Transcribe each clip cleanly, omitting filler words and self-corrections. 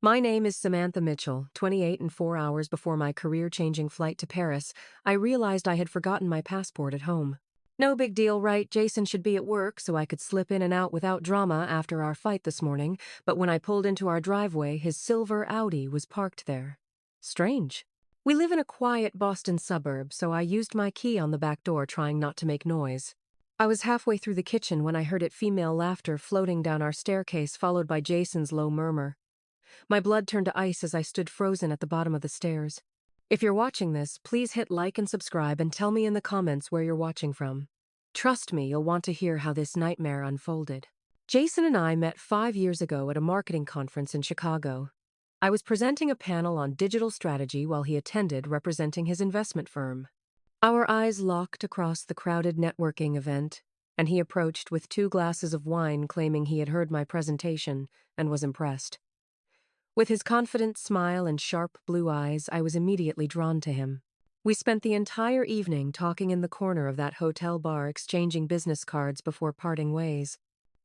My name is Samantha Mitchell. 28 and 4 hours before my career-changing flight to Paris, I realized I had forgotten my passport at home. No big deal, right? Jason should be at work, so I could slip in and out without drama after our fight this morning, but when I pulled into our driveway, his silver Audi was parked there. Strange. We live in a quiet Boston suburb, so I used my key on the back door, trying not to make noise. I was halfway through the kitchen when I heard female laughter floating down our staircase, followed by Jason's low murmur. My blood turned to ice as I stood frozen at the bottom of the stairs. If you're watching this, please hit like and subscribe and tell me in the comments where you're watching from. Trust me, you'll want to hear how this nightmare unfolded. Jason and I met 5 years ago at a marketing conference in Chicago. I was presenting a panel on digital strategy while he attended, representing his investment firm. Our eyes locked across the crowded networking event, and he approached with 2 glasses of wine, claiming he had heard my presentation and was impressed. With his confident smile and sharp blue eyes, I was immediately drawn to him. We spent the entire evening talking in the corner of that hotel bar, exchanging business cards before parting ways.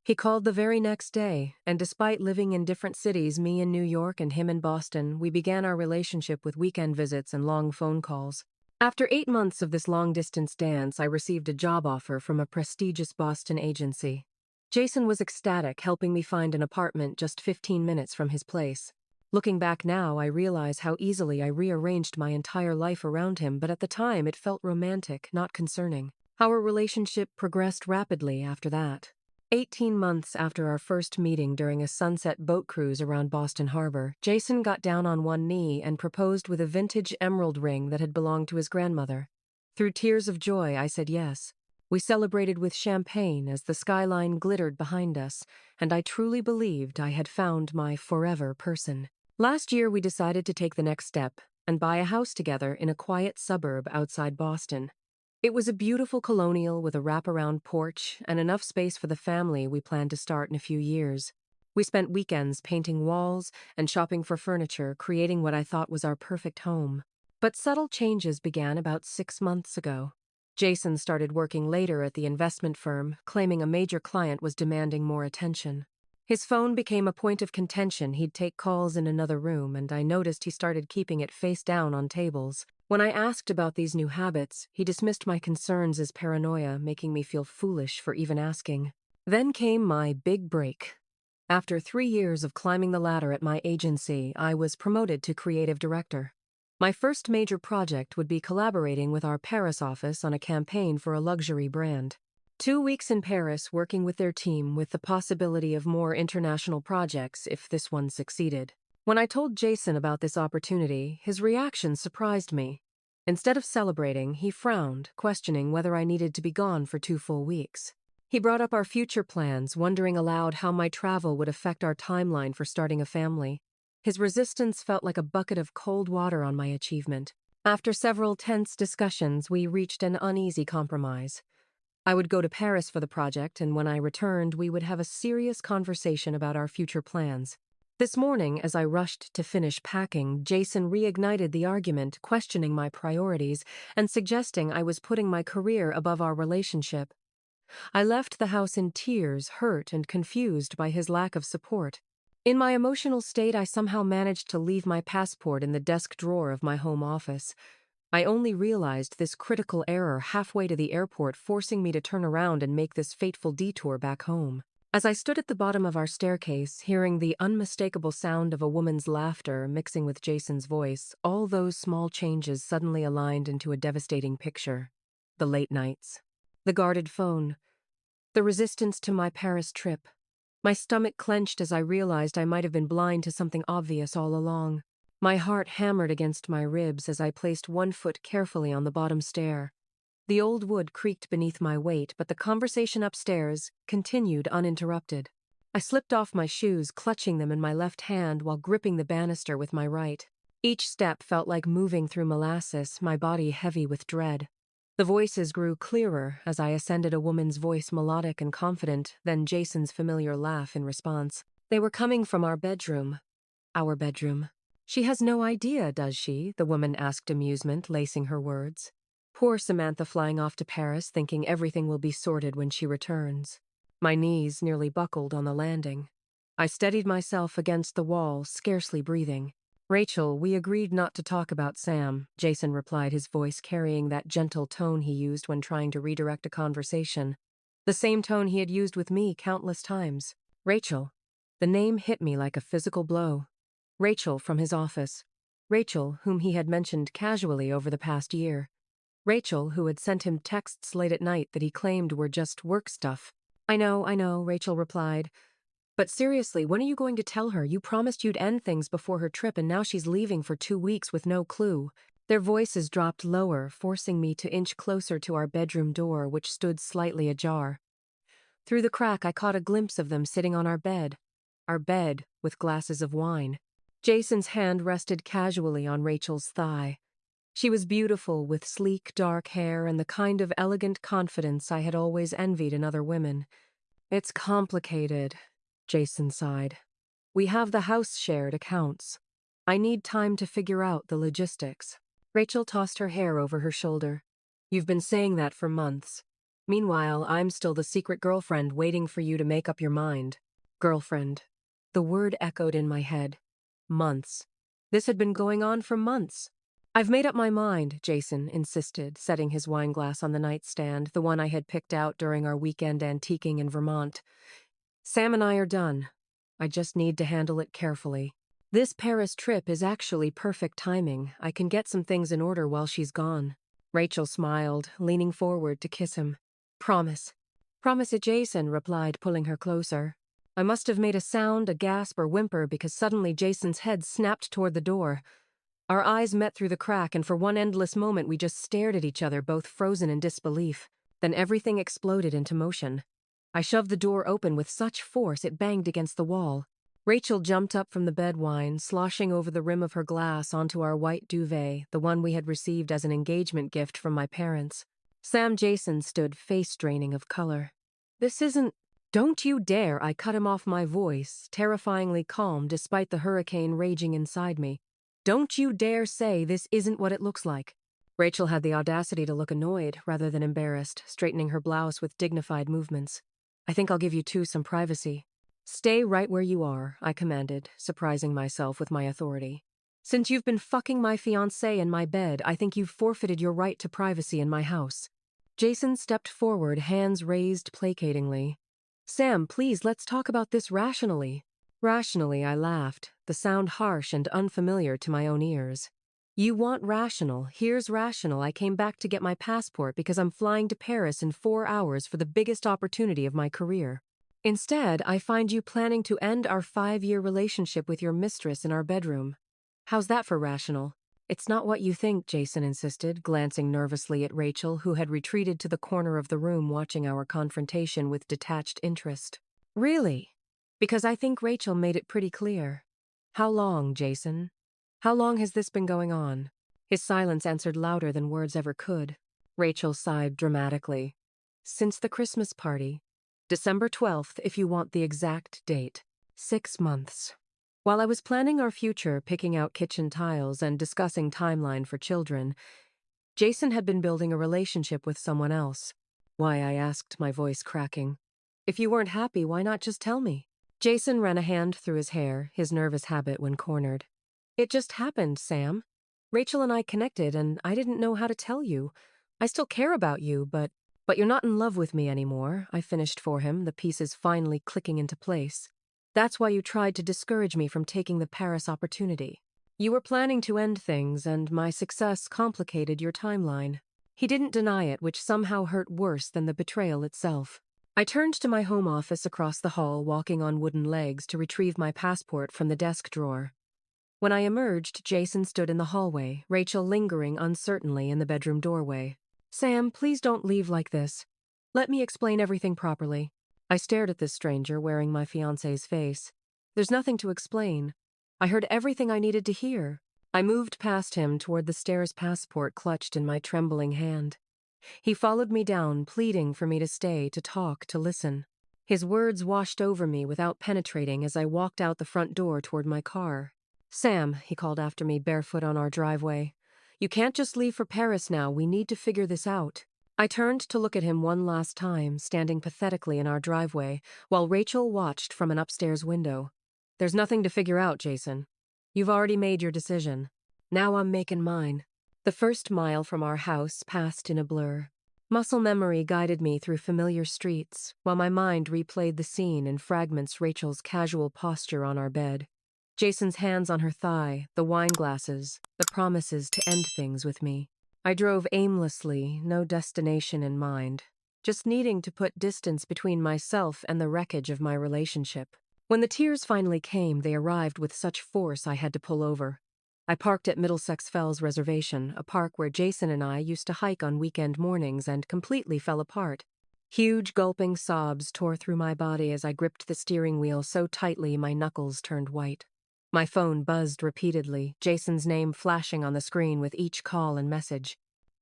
He called the very next day, and despite living in different cities, me in New York and him in Boston, we began our relationship with weekend visits and long phone calls. After 8 months of this long-distance dance, I received a job offer from a prestigious Boston agency. Jason was ecstatic, helping me find an apartment just 15 minutes from his place. Looking back now, I realize how easily I rearranged my entire life around him, but at the time it felt romantic, not concerning. Our relationship progressed rapidly after that. 18 months after our first meeting during a sunset boat cruise around Boston Harbor, Jason got down on one knee and proposed with a vintage emerald ring that had belonged to his grandmother. Through tears of joy, I said yes. We celebrated with champagne as the skyline glittered behind us, and I truly believed I had found my forever person. Last year, we decided to take the next step and buy a house together in a quiet suburb outside Boston. It was a beautiful colonial with a wraparound porch and enough space for the family we planned to start in a few years. We spent weekends painting walls and shopping for furniture, creating what I thought was our perfect home. But subtle changes began about 6 months ago. Jason started working later at the investment firm, claiming a major client was demanding more attention. His phone became a point of contention. He'd take calls in another room, and I noticed he started keeping it face down on tables. When I asked about these new habits, he dismissed my concerns as paranoia, making me feel foolish for even asking. Then came my big break. After 3 years of climbing the ladder at my agency, I was promoted to creative director. My first major project would be collaborating with our Paris office on a campaign for a luxury brand. 2 weeks in Paris working with their team, with the possibility of more international projects if this one succeeded. When I told Jason about this opportunity, his reaction surprised me. Instead of celebrating, he frowned, questioning whether I needed to be gone for 2 full weeks. He brought up our future plans, wondering aloud how my travel would affect our timeline for starting a family. His resistance felt like a bucket of cold water on my achievement. After several tense discussions, we reached an uneasy compromise. I would go to Paris for the project, and when I returned, we would have a serious conversation about our future plans. This morning, as I rushed to finish packing, Jason reignited the argument, questioning my priorities and suggesting I was putting my career above our relationship. I left the house in tears, hurt and confused by his lack of support. In my emotional state, I somehow managed to leave my passport in the desk drawer of my home office. I only realized this critical error halfway to the airport, forcing me to turn around and make this fateful detour back home. As I stood at the bottom of our staircase, hearing the unmistakable sound of a woman's laughter mixing with Jason's voice, all those small changes suddenly aligned into a devastating picture. The late nights, the guarded phone, the resistance to my Paris trip. My stomach clenched as I realized I might have been blind to something obvious all along. My heart hammered against my ribs as I placed one foot carefully on the bottom stair. The old wood creaked beneath my weight, but the conversation upstairs continued uninterrupted. I slipped off my shoes, clutching them in my left hand while gripping the banister with my right. Each step felt like moving through molasses, my body heavy with dread. The voices grew clearer as I ascended, a woman's voice melodic and confident, then Jason's familiar laugh in response. They were coming from our bedroom. Our bedroom. "She has no idea, does she?" the woman asked, amusement lacing her words. Poor Samantha, flying off to Paris, thinking everything will be sorted when she returns. My knees nearly buckled on the landing. I steadied myself against the wall, scarcely breathing. Rachel, we agreed not to talk about Sam, Jason replied, his voice carrying that gentle tone he used when trying to redirect a conversation. The same tone he had used with me countless times. Rachel. The name hit me like a physical blow. Rachel from his office. Rachel, whom he had mentioned casually over the past year. Rachel, who had sent him texts late at night that he claimed were just work stuff. I know, Rachel replied. But seriously, when are you going to tell her? You promised you'd end things before her trip, and now she's leaving for 2 weeks with no clue. Their voices dropped lower, forcing me to inch closer to our bedroom door, which stood slightly ajar. Through the crack, I caught a glimpse of them sitting on our bed. Our bed, with glasses of wine. Jason's hand rested casually on Rachel's thigh. She was beautiful, with sleek, dark hair and the kind of elegant confidence I had always envied in other women. It's complicated, Jason sighed. We have the house-shared accounts. I need time to figure out the logistics. Rachel tossed her hair over her shoulder. You've been saying that for months. Meanwhile, I'm still the secret girlfriend waiting for you to make up your mind. Girlfriend. The word echoed in my head. Months. This had been going on for months. I've made up my mind, Jason insisted, setting his wineglass on the nightstand, the one I had picked out during our weekend antiquing in Vermont. Sam and I are done. I just need to handle it carefully. This Paris trip is actually perfect timing. I can get some things in order while she's gone. Rachel smiled, leaning forward to kiss him. Promise. Promise it, Jason replied, pulling her closer. I must have made a sound, a gasp or whimper, because suddenly Jason's head snapped toward the door. Our eyes met through the crack, and for one endless moment we just stared at each other, both frozen in disbelief. Then everything exploded into motion. I shoved the door open with such force it banged against the wall. Rachel jumped up from the bed wine, sloshing over the rim of her glass onto our white duvet, the one we had received as an engagement gift from my parents. Sam Jason stood face-draining of color. This isn't... Don't you dare, I cut him off, my voice, terrifyingly calm despite the hurricane raging inside me. Don't you dare say this isn't what it looks like. Rachel had the audacity to look annoyed rather than embarrassed, straightening her blouse with dignified movements. I think I'll give you two some privacy. Stay right where you are, I commanded, surprising myself with my authority. Since you've been fucking my fiancé in my bed, I think you've forfeited your right to privacy in my house. Jason stepped forward, hands raised placatingly. Sam, please, let's talk about this rationally. Rationally, I laughed, the sound harsh and unfamiliar to my own ears. You want rational, here's rational. I came back to get my passport because I'm flying to Paris in 4 hours for the biggest opportunity of my career. Instead, I find you planning to end our 5-year relationship with your mistress in our bedroom. How's that for rational? It's not what you think, Jason insisted, glancing nervously at Rachel, who had retreated to the corner of the room watching our confrontation with detached interest. Really? Because I think Rachel made it pretty clear. How long, Jason? How long has this been going on? His silence answered louder than words ever could. Rachel sighed dramatically. Since the Christmas party. December 12th, if you want the exact date. 6 months. While I was planning our future, picking out kitchen tiles and discussing timeline for children, Jason had been building a relationship with someone else. Why, I asked, my voice cracking. If you weren't happy, why not just tell me? Jason ran a hand through his hair, his nervous habit when cornered. It just happened, Sam. Rachel and I connected, and I didn't know how to tell you. I still care about you, but you're not in love with me anymore, I finished for him, the pieces finally clicking into place. That's why you tried to discourage me from taking the Paris opportunity. You were planning to end things, and my success complicated your timeline. He didn't deny it, which somehow hurt worse than the betrayal itself. I turned to my home office across the hall, walking on wooden legs to retrieve my passport from the desk drawer. When I emerged, Jason stood in the hallway, Rachel lingering uncertainly in the bedroom doorway. Sam, please don't leave like this. Let me explain everything properly. I stared at this stranger wearing my fiancé's face. There's nothing to explain. I heard everything I needed to hear. I moved past him toward the stairs, passport clutched in my trembling hand. He followed me down, pleading for me to stay, to talk, to listen. His words washed over me without penetrating as I walked out the front door toward my car. Sam, he called after me, barefoot on our driveway. You can't just leave for Paris now. We need to figure this out. I turned to look at him one last time, standing pathetically in our driveway, while Rachel watched from an upstairs window. There's nothing to figure out, Jason. You've already made your decision. Now I'm making mine. The first mile from our house passed in a blur. Muscle memory guided me through familiar streets, while my mind replayed the scene in fragments. Rachel's casual posture on our bed, Jason's hands on her thigh, the wine glasses, the promises to end things with me. I drove aimlessly, no destination in mind, just needing to put distance between myself and the wreckage of my relationship. When the tears finally came, they arrived with such force I had to pull over. I parked at Middlesex Fells Reservation, a park where Jason and I used to hike on weekend mornings, and completely fell apart. Huge gulping sobs tore through my body as I gripped the steering wheel so tightly my knuckles turned white. My phone buzzed repeatedly, Jason's name flashing on the screen with each call and message.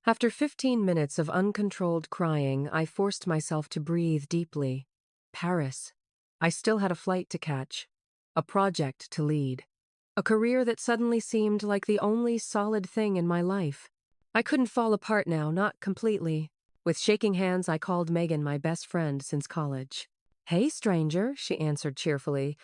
After 15 minutes of uncontrolled crying, I forced myself to breathe deeply. Paris. I still had a flight to catch, a project to lead, a career that suddenly seemed like the only solid thing in my life. I couldn't fall apart now, not completely. With shaking hands, I called Megan, my best friend since college. "Hey, stranger," she answered cheerfully.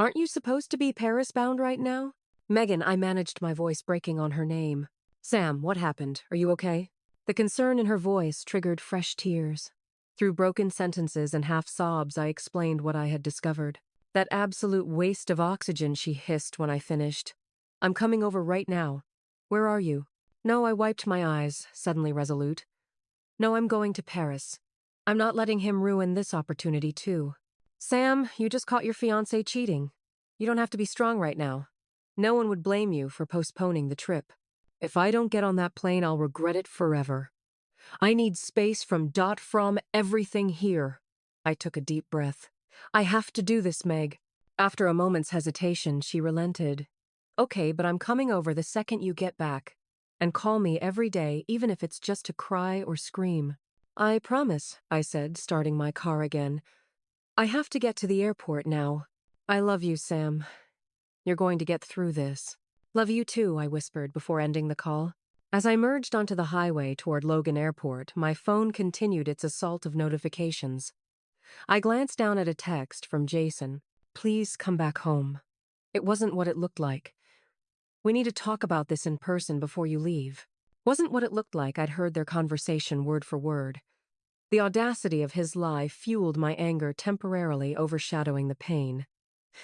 "Aren't you supposed to be Paris-bound right now?" "Megan," I managed, my voice breaking on her name. "Sam, what happened? Are you okay?" The concern in her voice triggered fresh tears. Through broken sentences and half-sobs, I explained what I had discovered. "That absolute waste of oxygen," she hissed when I finished. "I'm coming over right now." "Where are you?" "No," I wiped my eyes, suddenly resolute. "No, I'm going to Paris. I'm not letting him ruin this opportunity, too." "Sam, you just caught your fiancé cheating. You don't have to be strong right now. No one would blame you for postponing the trip. If I don't get on that plane, I'll regret it forever. I need space from everything here." I took a deep breath. "I have to do this, Meg." After a moment's hesitation, she relented. "Okay, but I'm coming over the second you get back. And call me every day, even if it's just to cry or scream." "I promise," I said, starting my car again. "I have to get to the airport now." "I love you, Sam. You're going to get through this." "Love you too," I whispered before ending the call. As I merged onto the highway toward Logan Airport, my phone continued its assault of notifications. I glanced down at a text from Jason. "Please come back home." It wasn't what it looked like. "We need to talk about this in person before you leave." Wasn't what it looked like. I'd heard their conversation word for word. The audacity of his lie fueled my anger, temporarily overshadowing the pain.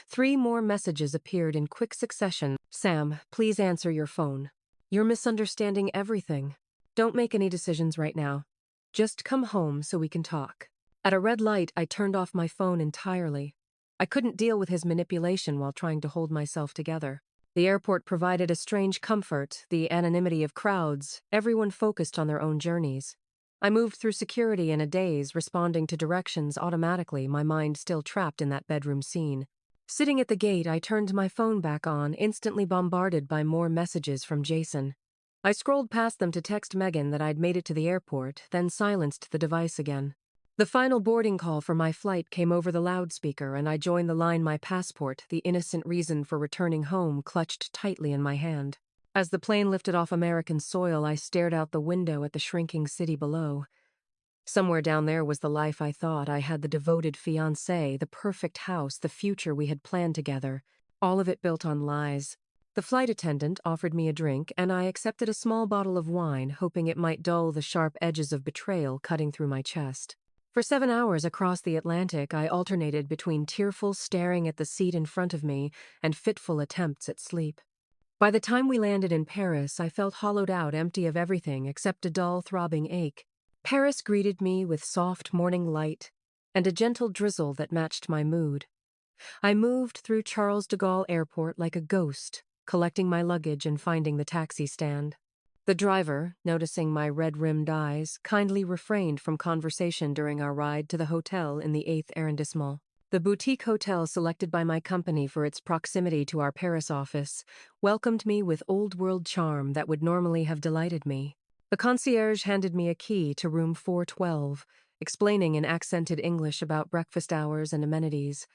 3 more messages appeared in quick succession. "Sam, please answer your phone. You're misunderstanding everything. Don't make any decisions right now. Just come home so we can talk." At a red light, I turned off my phone entirely. I couldn't deal with his manipulation while trying to hold myself together. The airport provided a strange comfort, the anonymity of crowds, everyone focused on their own journeys. I moved through security in a daze, responding to directions automatically, my mind still trapped in that bedroom scene. Sitting at the gate, I turned my phone back on, instantly bombarded by more messages from Jason. I scrolled past them to text Megan that I'd made it to the airport, then silenced the device again. The final boarding call for my flight came over the loudspeaker, and I joined the line, my passport, the innocent reason for returning home, clutched tightly in my hand. As the plane lifted off American soil, I stared out the window at the shrinking city below. Somewhere down there was the life I thought. I had the devoted fiancé, the perfect house, the future we had planned together. All of it built on lies. The flight attendant offered me a drink, and I accepted a small bottle of wine, hoping it might dull the sharp edges of betrayal cutting through my chest. For 7 hours across the Atlantic, I alternated between tearful staring at the seat in front of me and fitful attempts at sleep. By the time we landed in Paris, I felt hollowed out, empty of everything except a dull, throbbing ache. Paris greeted me with soft morning light and a gentle drizzle that matched my mood. I moved through Charles de Gaulle Airport like a ghost, collecting my luggage and finding the taxi stand. The driver, noticing my red-rimmed eyes, kindly refrained from conversation during our ride to the hotel in the 8th arrondissement. The boutique hotel selected by my company for its proximity to our Paris office welcomed me with old-world charm that would normally have delighted me. The concierge handed me a key to room 412, explaining in accented English about breakfast hours and amenities.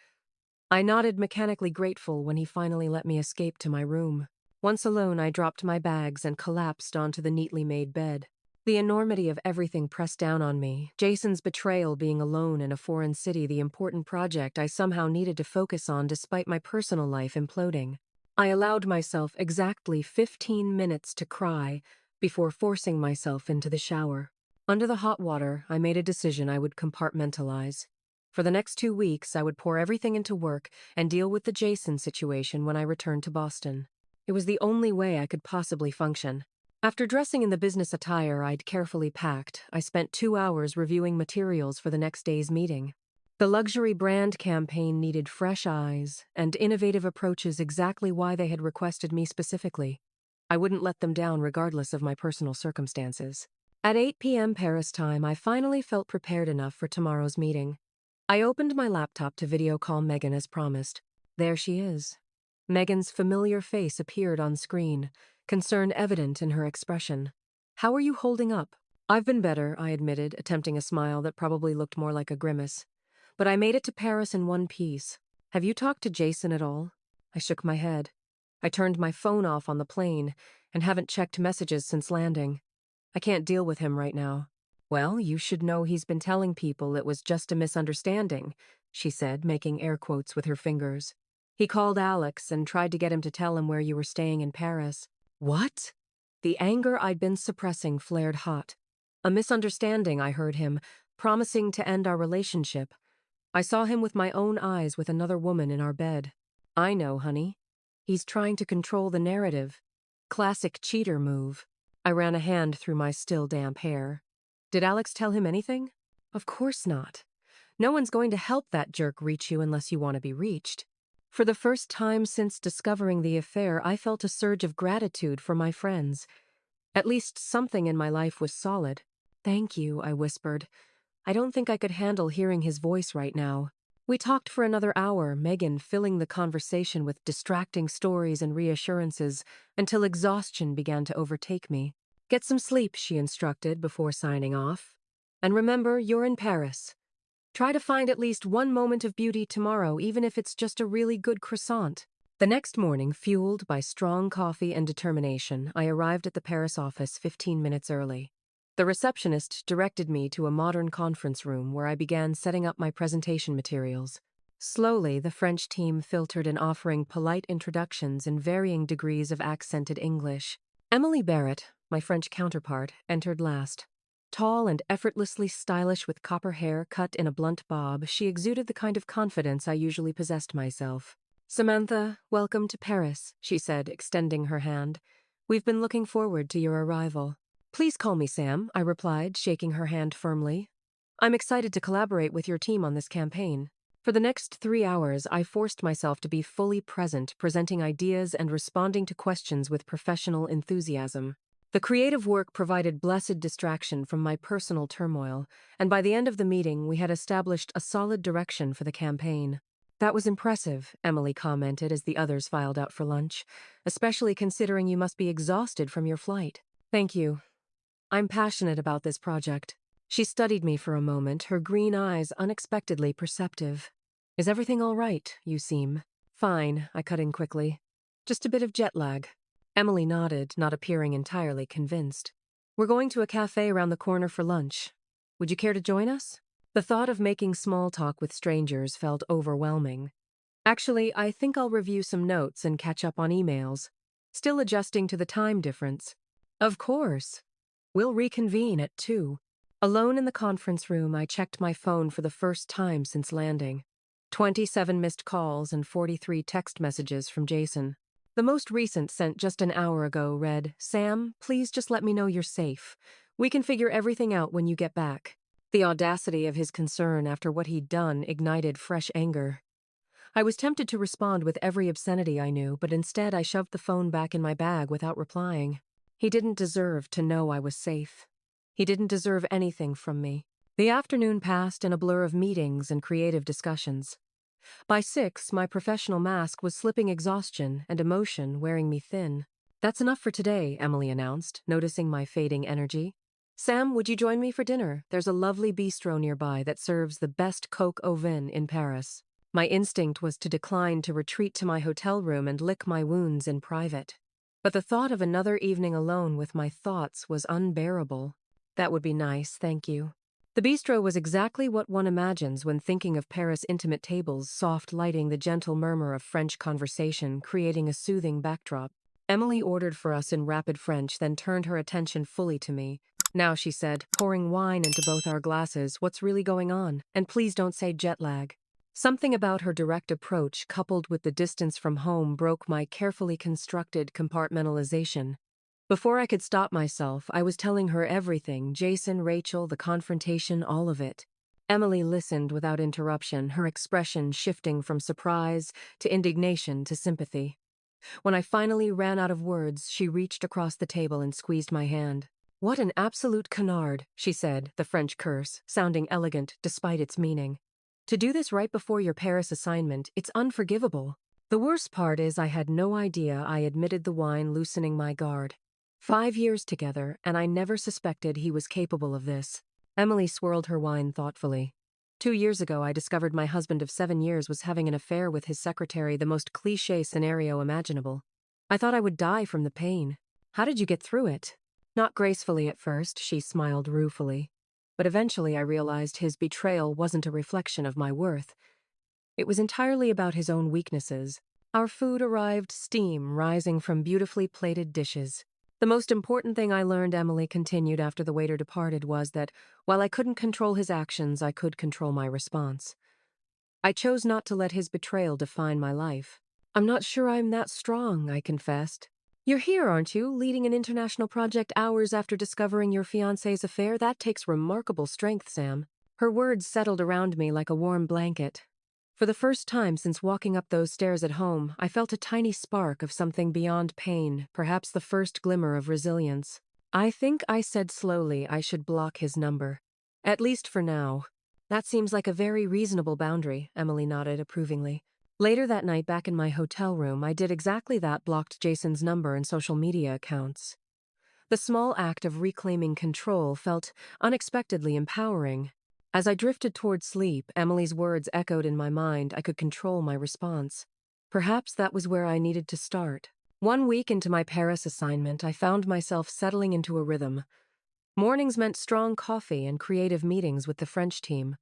I nodded, mechanically grateful, when he finally let me escape to my room. Once alone, I dropped my bags and collapsed onto the neatly made bed. The enormity of everything pressed down on me, Jason's betrayal, being alone in a foreign city, the important project I somehow needed to focus on despite my personal life imploding. I allowed myself exactly 15 minutes to cry before forcing myself into the shower. Under the hot water, I made a decision I would compartmentalize. For the next 2 weeks, I would pour everything into work and deal with the Jason situation when I returned to Boston. It was the only way I could possibly function. After dressing in the business attire I'd carefully packed, I spent 2 hours reviewing materials for the next day's meeting. The luxury brand campaign needed fresh eyes and innovative approaches, exactly why they had requested me specifically. I wouldn't let them down regardless of my personal circumstances. At 8 p.m. Paris time, I finally felt prepared enough for tomorrow's meeting. I opened my laptop to video call Megan as promised. There she is. Megan's familiar face appeared on screen, concern evident in her expression. "How are you holding up?" "I've been better," I admitted, attempting a smile that probably looked more like a grimace. "But I made it to Paris in one piece. Have you talked to Jason at all?" I shook my head. "I turned my phone off on the plane and haven't checked messages since landing. I can't deal with him right now." "Well, you should know he's been telling people it was just a misunderstanding," she said, making air quotes with her fingers. "He called Alex and tried to get him to tell him where you were staying in Paris." "What?" The anger I'd been suppressing flared hot. "A misunderstanding," I heard him, "promising to end our relationship. I saw him with my own eyes with another woman in our bed." "I know, honey. He's trying to control the narrative. Classic cheater move." I ran a hand through my still damp hair. "Did Alex tell him anything?" "Of course not. No one's going to help that jerk reach you unless you want to be reached." For the first time since discovering the affair, I felt a surge of gratitude for my friends. At least something in my life was solid. "Thank you," I whispered. I don't think I could handle hearing his voice right now. We talked for another hour, Megan filling the conversation with distracting stories and reassurances until exhaustion began to overtake me. "Get some sleep," she instructed before signing off. "And remember, you're in Paris. Try to find at least one moment of beauty tomorrow, even if it's just a really good croissant." The next morning, fueled by strong coffee and determination, I arrived at the Paris office 15 minutes early. The receptionist directed me to a modern conference room where I began setting up my presentation materials. Slowly, the French team filtered in, offering polite introductions in varying degrees of accented English. Emily Barrett, my French counterpart, entered last. Tall and effortlessly stylish with copper hair cut in a blunt bob, she exuded the kind of confidence I usually possessed myself. "Samantha, welcome to Paris," she said, extending her hand. "We've been looking forward to your arrival." "Please call me Sam," I replied, shaking her hand firmly. "I'm excited to collaborate with your team on this campaign." For the next 3 hours, I forced myself to be fully present, presenting ideas and responding to questions with professional enthusiasm. The creative work provided blessed distraction from my personal turmoil, and by the end of the meeting, we had established a solid direction for the campaign. "That was impressive," Emily commented as the others filed out for lunch, "especially considering you must be exhausted from your flight." "Thank you. I'm passionate about this project." She studied me for a moment, her green eyes unexpectedly perceptive. "Is everything all right? You seem." "Fine," I cut in quickly. "Just a bit of jet lag." Emily nodded, not appearing entirely convinced. "We're going to a cafe around the corner for lunch. Would you care to join us?" The thought of making small talk with strangers felt overwhelming. "Actually, I think I'll review some notes and catch up on emails. Still adjusting to the time difference." "Of course. We'll reconvene at 2. Alone in the conference room, I checked my phone for the first time since landing. 27 missed calls and 43 text messages from Jason. The most recent, sent just an hour ago, read, "Sam, please just let me know you're safe. We can figure everything out when you get back." The audacity of his concern after what he'd done ignited fresh anger. I was tempted to respond with every obscenity I knew, but instead I shoved the phone back in my bag without replying. He didn't deserve to know I was safe. He didn't deserve anything from me. The afternoon passed in a blur of meetings and creative discussions. By 6, my professional mask was slipping exhaustion and emotion wearing me thin. "That's enough for today," Emily announced, noticing my fading energy. "Sam, would you join me for dinner? There's a lovely bistro nearby that serves the best coq au vin in Paris." My instinct was to decline, to retreat to my hotel room and lick my wounds in private. But the thought of another evening alone with my thoughts was unbearable. That would be nice, thank you. The bistro was exactly what one imagines when thinking of Paris' intimate tables, soft lighting, the gentle murmur of French conversation, creating a soothing backdrop. Emily ordered for us in rapid French, then turned her attention fully to me. Now, she said, pouring wine into both our glasses, what's really going on? And please don't say jet lag. Something about her direct approach, coupled with the distance from home, broke my carefully constructed compartmentalization. Before I could stop myself, I was telling her everything: Jason, Rachel, the confrontation, all of it. Emily listened without interruption, her expression shifting from surprise to indignation to sympathy. When I finally ran out of words, she reached across the table and squeezed my hand. "What an absolute canard," she said, the French curse, sounding elegant despite its meaning. "To do this right before your Paris assignment, it's unforgivable." The worst part is I had no idea I admitted the wine, loosening my guard. 5 years together, and I never suspected he was capable of this. Emily swirled her wine thoughtfully. 2 years ago, I discovered my husband of 7 years was having an affair with his secretary, the most cliché scenario imaginable. I thought I would die from the pain. How did you get through it? Not gracefully at first, she smiled ruefully. But eventually I realized his betrayal wasn't a reflection of my worth. It was entirely about his own weaknesses. Our food arrived, steam rising from beautifully plated dishes. The most important thing I learned, Emily continued after the waiter departed, was that while I couldn't control his actions, I could control my response. I chose not to let his betrayal define my life. "I'm not sure I'm that strong," I confessed. "You're here, aren't you, leading an international project hours after discovering your fiancé's affair? That takes remarkable strength, Sam." Her words settled around me like a warm blanket. For the first time since walking up those stairs at home, I felt a tiny spark of something beyond pain, perhaps the first glimmer of resilience. "I think," I said slowly, "I should block his number. At least for now." "That seems like a very reasonable boundary," Emily nodded approvingly. Later that night, back in my hotel room, I did exactly that, blocked Jason's number and social media accounts. The small act of reclaiming control felt unexpectedly empowering. As I drifted toward sleep, Emily's words echoed in my mind. I could control my response. Perhaps that was where I needed to start. 1 week into my Paris assignment, I found myself settling into a rhythm. Mornings meant strong coffee and creative meetings with the French team.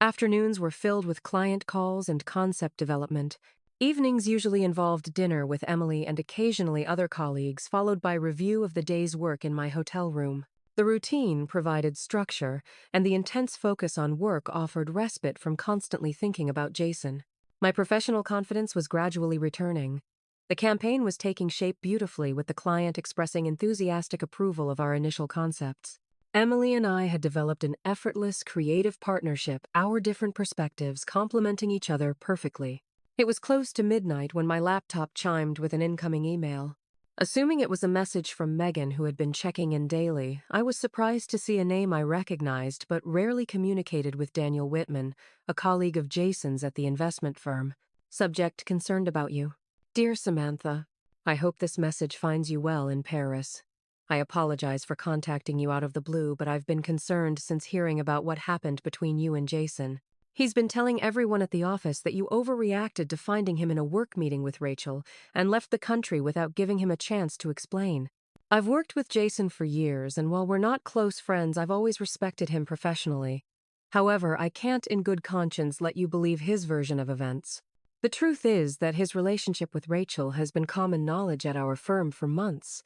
Afternoons were filled with client calls and concept development. Evenings usually involved dinner with Emily and occasionally other colleagues, followed by review of the day's work in my hotel room. The routine provided structure, and the intense focus on work offered respite from constantly thinking about Jason. My professional confidence was gradually returning. The campaign was taking shape beautifully, with the client expressing enthusiastic approval of our initial concepts. Emily and I had developed an effortless, creative partnership, our different perspectives complementing each other perfectly. It was close to midnight when my laptop chimed with an incoming email. Assuming it was a message from Megan, who had been checking in daily, I was surprised to see a name I recognized but rarely communicated with: Daniel Whitman, a colleague of Jason's at the investment firm. Subject: concerned about you. Dear Samantha, I hope this message finds you well in Paris. I apologize for contacting you out of the blue, but I've been concerned since hearing about what happened between you and Jason. He's been telling everyone at the office that you overreacted to finding him in a work meeting with Rachel and left the country without giving him a chance to explain. I've worked with Jason for years, and while we're not close friends, I've always respected him professionally. However, I can't in good conscience let you believe his version of events. The truth is that his relationship with Rachel has been common knowledge at our firm for months.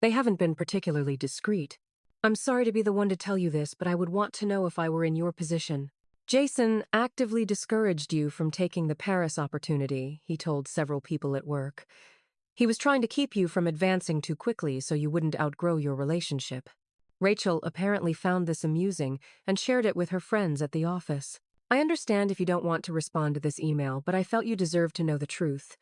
They haven't been particularly discreet. I'm sorry to be the one to tell you this, but I would want to know if I were in your position. Jason actively discouraged you from taking the Paris opportunity, he told several people at work. He was trying to keep you from advancing too quickly so you wouldn't outgrow your relationship. Rachel apparently found this amusing and shared it with her friends at the office. I understand if you don't want to respond to this email, but I felt you deserved to know the truth.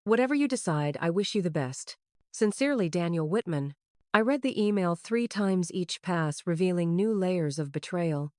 Whatever you decide, I wish you the best. Sincerely, Daniel Whitman. I read the email 3 times each pass, revealing new layers of betrayal.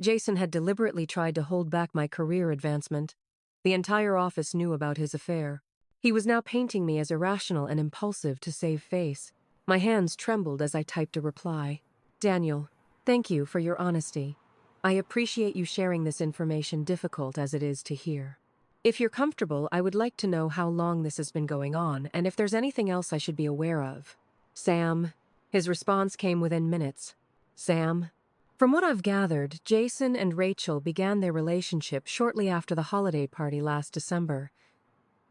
Jason had deliberately tried to hold back my career advancement. The entire office knew about his affair. He was now painting me as irrational and impulsive to save face. My hands trembled as I typed a reply. Daniel, thank you for your honesty. I appreciate you sharing this information, difficult as it is to hear. If you're comfortable, I would like to know how long this has been going on and if there's anything else I should be aware of. Sam. His response came within minutes. Sam. From what I've gathered, Jason and Rachel began their relationship shortly after the holiday party last December.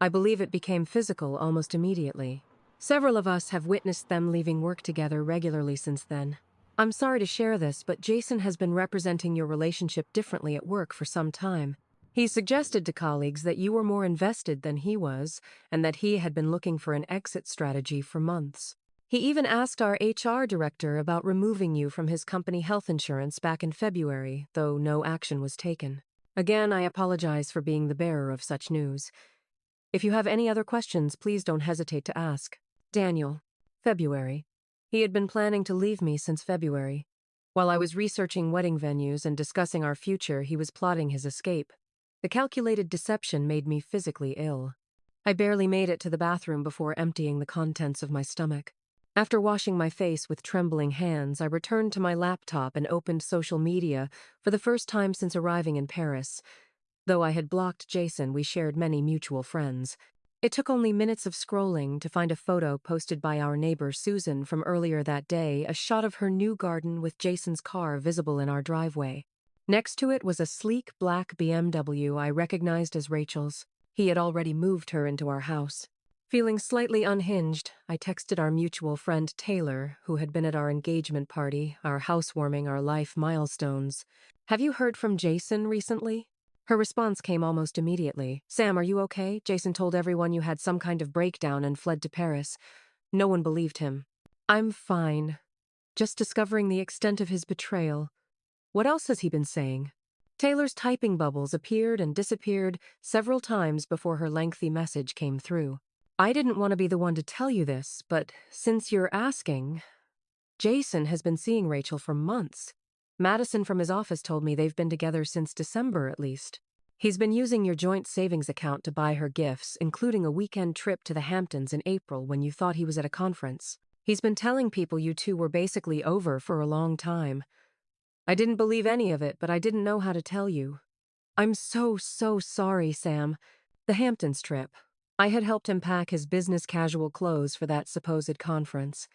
I believe it became physical almost immediately. Several of us have witnessed them leaving work together regularly since then. I'm sorry to share this, but Jason has been representing your relationship differently at work for some time. He suggested to colleagues that you were more invested than he was, and that he had been looking for an exit strategy for months. He even asked our HR director about removing you from his company health insurance back in February, though no action was taken. Again, I apologize for being the bearer of such news. If you have any other questions, please don't hesitate to ask. Daniel. February. He had been planning to leave me since February. While I was researching wedding venues and discussing our future, he was plotting his escape. The calculated deception made me physically ill. I barely made it to the bathroom before emptying the contents of my stomach. After washing my face with trembling hands, I returned to my laptop and opened social media for the first time since arriving in Paris. Though I had blocked Jason, we shared many mutual friends. It took only minutes of scrolling to find a photo posted by our neighbor Susan from earlier that day, a shot of her new garden with Jason's car visible in our driveway. Next to it was a sleek black BMW I recognized as Rachel's. He had already moved her into our house. Feeling slightly unhinged, I texted our mutual friend Taylor, who had been at our engagement party, our housewarming, our life milestones. Have you heard from Jason recently? Her response came almost immediately. Sam, are you okay? Jason told everyone you had some kind of breakdown and fled to Paris. No one believed him. I'm fine. Just discovering the extent of his betrayal. What else has he been saying? Taylor's typing bubbles appeared and disappeared several times before her lengthy message came through. I didn't want to be the one to tell you this, but since you're asking, Jason has been seeing Rachel for months. Madison from his office told me they've been together since December at least. He's been using your joint savings account to buy her gifts, including a weekend trip to the Hamptons in April when you thought he was at a conference. He's been telling people you two were basically over for a long time. I didn't believe any of it, but I didn't know how to tell you. I'm so sorry, Sam. The Hamptons trip. I had helped him pack his business casual clothes for that supposed conference.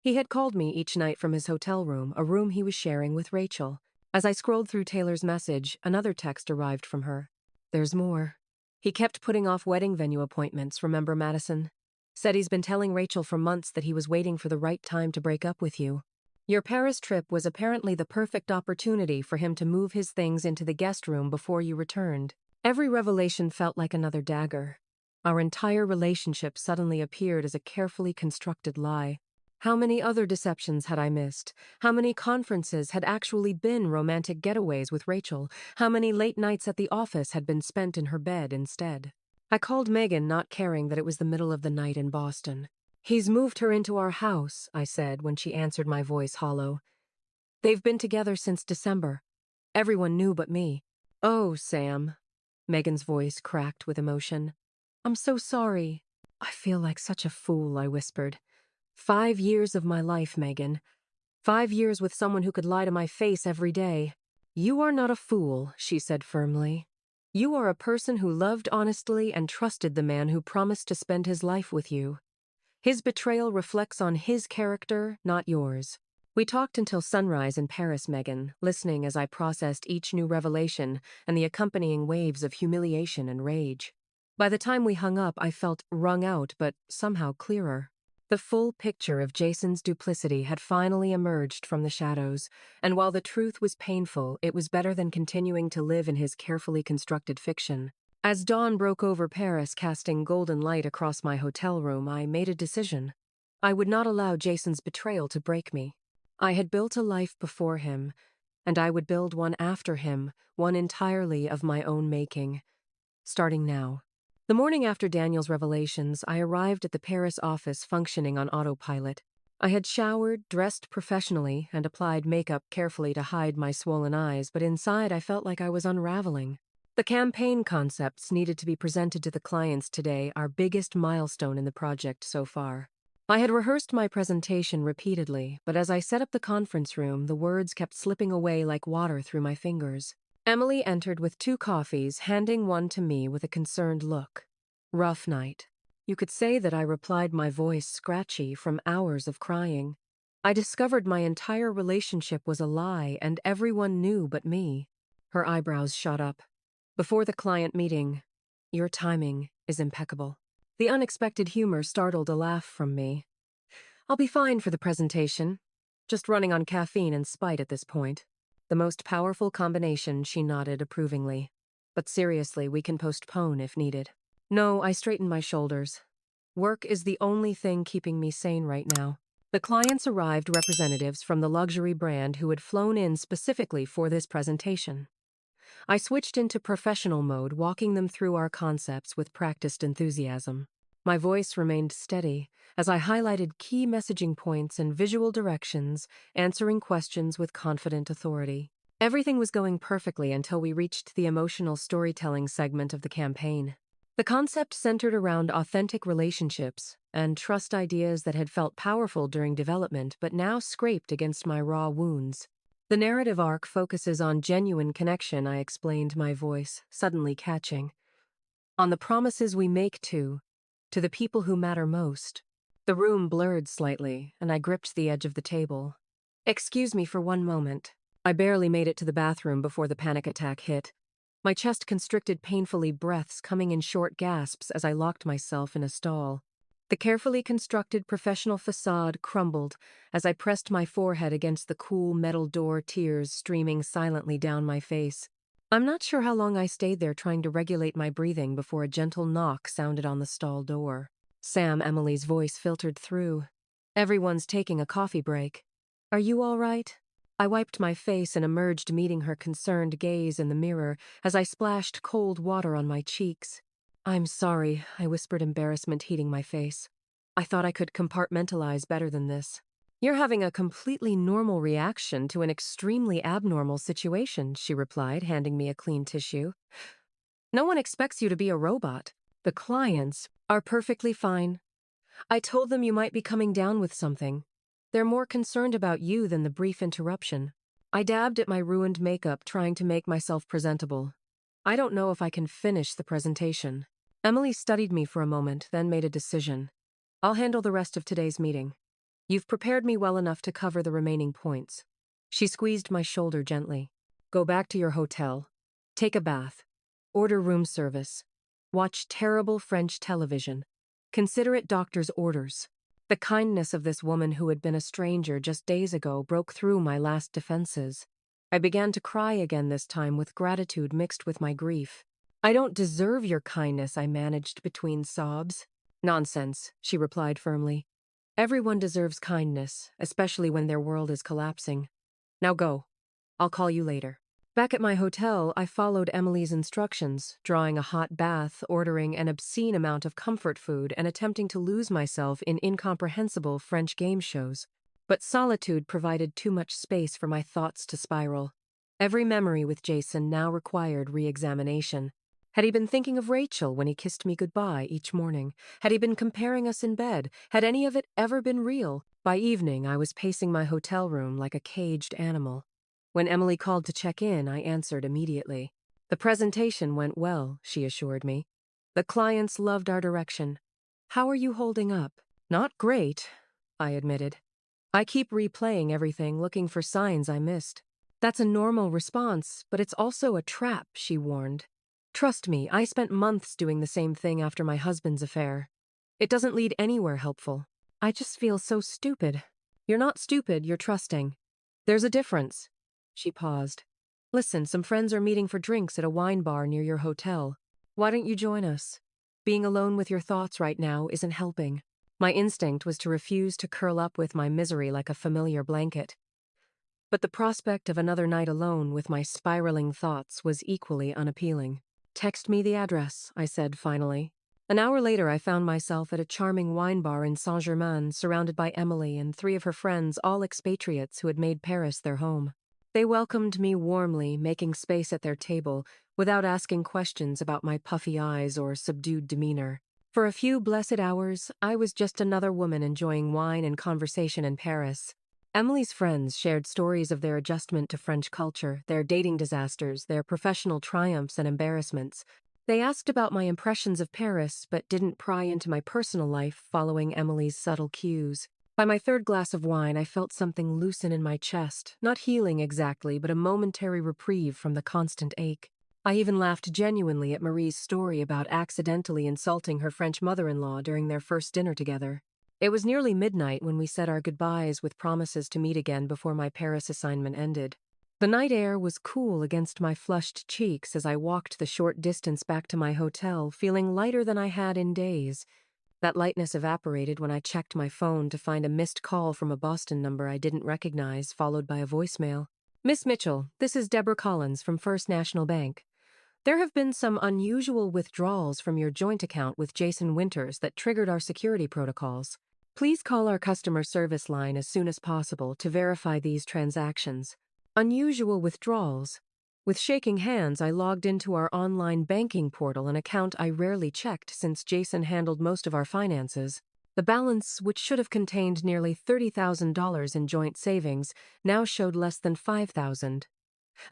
He had called me each night from his hotel room, a room he was sharing with Rachel. As I scrolled through Taylor's message, another text arrived from her. There's more. He kept putting off wedding venue appointments, remember Madison? Said he's been telling Rachel for months that he was waiting for the right time to break up with you. Your Paris trip was apparently the perfect opportunity for him to move his things into the guest room before you returned. Every revelation felt like another dagger. Our entire relationship suddenly appeared as a carefully constructed lie. How many other deceptions had I missed? How many conferences had actually been romantic getaways with Rachel? How many late nights at the office had been spent in her bed instead? I called Megan, not caring that it was the middle of the night in Boston. He's moved her into our house, I said when she answered my voice hollow. They've been together since December. Everyone knew but me. Oh, Sam. Megan's voice cracked with emotion. I'm so sorry. I feel like such a fool, I whispered. 5 years of my life, Megan. 5 years with someone who could lie to my face every day. You are not a fool, she said firmly. You are a person who loved honestly and trusted the man who promised to spend his life with you. His betrayal reflects on his character, not yours. We talked until sunrise in Paris, Megan, listening as I processed each new revelation and the accompanying waves of humiliation and rage. By the time we hung up, I felt wrung out, but somehow clearer. The full picture of Jason's duplicity had finally emerged from the shadows, and while the truth was painful, it was better than continuing to live in his carefully constructed fiction. As dawn broke over Paris, casting golden light across my hotel room, I made a decision. I would not allow Jason's betrayal to break me. I had built a life before him, and I would build one after him, one entirely of my own making. Starting now. The morning after Daniel's revelations, I arrived at the Paris office functioning on autopilot. I had showered, dressed professionally, and applied makeup carefully to hide my swollen eyes, but inside I felt like I was unraveling. The campaign concepts needed to be presented to the clients today, our biggest milestone in the project so far. I had rehearsed my presentation repeatedly, but as I set up the conference room, the words kept slipping away like water through my fingers. Emily entered with 2 coffees, handing one to me with a concerned look. Rough night. You could say that I replied, my voice scratchy from hours of crying. I discovered my entire relationship was a lie and everyone knew but me. Her eyebrows shot up. Before the client meeting, your timing is impeccable. The unexpected humor startled a laugh from me. I'll be fine for the presentation. Just running on caffeine and spite at this point. The most powerful combination, she nodded approvingly. But seriously, we can postpone if needed. No, I straightened my shoulders. Work is the only thing keeping me sane right now. The clients arrived representatives from the luxury brand who had flown in specifically for this presentation. I switched into professional mode, walking them through our concepts with practiced enthusiasm. My voice remained steady as I highlighted key messaging points and visual directions, answering questions with confident authority. Everything was going perfectly until we reached the emotional storytelling segment of the campaign. The concept centered around authentic relationships and trust ideas that had felt powerful during development but now scraped against my raw wounds. The narrative arc focuses on genuine connection, I explained, my voice suddenly catching. On the promises we make to the people who matter most. The room blurred slightly, and I gripped the edge of the table. Excuse me for one moment. I barely made it to the bathroom before the panic attack hit. My chest constricted painfully, breaths coming in short gasps as I locked myself in a stall. The carefully constructed professional facade crumbled as I pressed my forehead against the cool metal door, tears streaming silently down my face. I'm not sure how long I stayed there trying to regulate my breathing before a gentle knock sounded on the stall door. Sam, Emily's voice filtered through. Everyone's taking a coffee break. Are you all right? I wiped my face and emerged, meeting her concerned gaze in the mirror as I splashed cold water on my cheeks. I'm sorry, I whispered, embarrassment heating my face. I thought I could compartmentalize better than this. You're having a completely normal reaction to an extremely abnormal situation, she replied, handing me a clean tissue. No one expects you to be a robot. The clients are perfectly fine. I told them you might be coming down with something. They're more concerned about you than the brief interruption. I dabbed at my ruined makeup, trying to make myself presentable. I don't know if I can finish the presentation. Emily studied me for a moment, then made a decision. I'll handle the rest of today's meeting. You've prepared me well enough to cover the remaining points. She squeezed my shoulder gently. Go back to your hotel. Take a bath. Order room service. Watch terrible French television. Consider it doctor's orders. The kindness of this woman who had been a stranger just days ago broke through my last defenses. I began to cry again, this time with gratitude mixed with my grief. I don't deserve your kindness, I managed between sobs. Nonsense, she replied firmly. Everyone deserves kindness, especially when their world is collapsing. Now go. I'll call you later. Back at my hotel, I followed Emily's instructions, drawing a hot bath, ordering an obscene amount of comfort food, and attempting to lose myself in incomprehensible French game shows. But solitude provided too much space for my thoughts to spiral. Every memory with Jason now required re-examination. Had he been thinking of Rachel when he kissed me goodbye each morning? Had he been comparing us in bed? Had any of it ever been real? By evening, I was pacing my hotel room like a caged animal. When Emily called to check in, I answered immediately. The presentation went well, she assured me. The clients loved our direction. How are you holding up? Not great, I admitted. I keep replaying everything, looking for signs I missed. That's a normal response, but it's also a trap, she warned. Trust me, I spent months doing the same thing after my husband's affair. It doesn't lead anywhere helpful. I just feel so stupid. You're not stupid, you're trusting. There's a difference. She paused. Listen, some friends are meeting for drinks at a wine bar near your hotel. Why don't you join us? Being alone with your thoughts right now isn't helping. My instinct was to refuse to curl up with my misery like a familiar blanket. But the prospect of another night alone with my spiraling thoughts was equally unappealing. Text me the address, I said finally. An hour later, I found myself at a charming wine bar in Saint-Germain, surrounded by Emily and 3 of her friends, all expatriates who had made Paris their home. They welcomed me warmly, making space at their table, without asking questions about my puffy eyes or subdued demeanor. For a few blessed hours, I was just another woman enjoying wine and conversation in Paris. Emily's friends shared stories of their adjustment to French culture, their dating disasters, their professional triumphs and embarrassments. They asked about my impressions of Paris, but didn't pry into my personal life following Emily's subtle cues. By my third glass of wine, I felt something loosen in my chest, not healing exactly, but a momentary reprieve from the constant ache. I even laughed genuinely at Marie's story about accidentally insulting her French mother-in-law during their first dinner together. It was nearly midnight when we said our goodbyes with promises to meet again before my Paris assignment ended. The night air was cool against my flushed cheeks as I walked the short distance back to my hotel, feeling lighter than I had in days. That lightness evaporated when I checked my phone to find a missed call from a Boston number I didn't recognize, followed by a voicemail. "Miss Mitchell, this is Deborah Collins from First National Bank. There have been some unusual withdrawals from your joint account with Jason Winters that triggered our security protocols. Please call our customer service line as soon as possible to verify these transactions." Unusual withdrawals. With shaking hands, I logged into our online banking portal, an account I rarely checked since Jason handled most of our finances. The balance, which should have contained nearly $30,000 in joint savings, now showed less than $5,000.